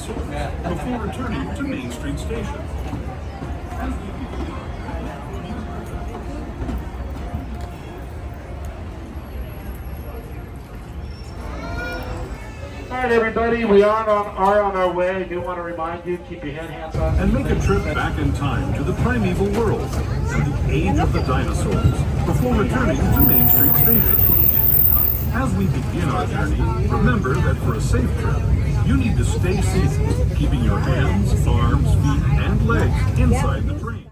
dinosaurs before returning to Main Street Station. All right, everybody, we are on our way. I do want to remind you, keep your hands on. And make a trip back in time to the primeval world and the age of the dinosaurs before returning to Main Street Station. As we begin our journey, remember that for a safe trip, you need to stay seated, keeping your hands, arms, feet, and legs inside the train.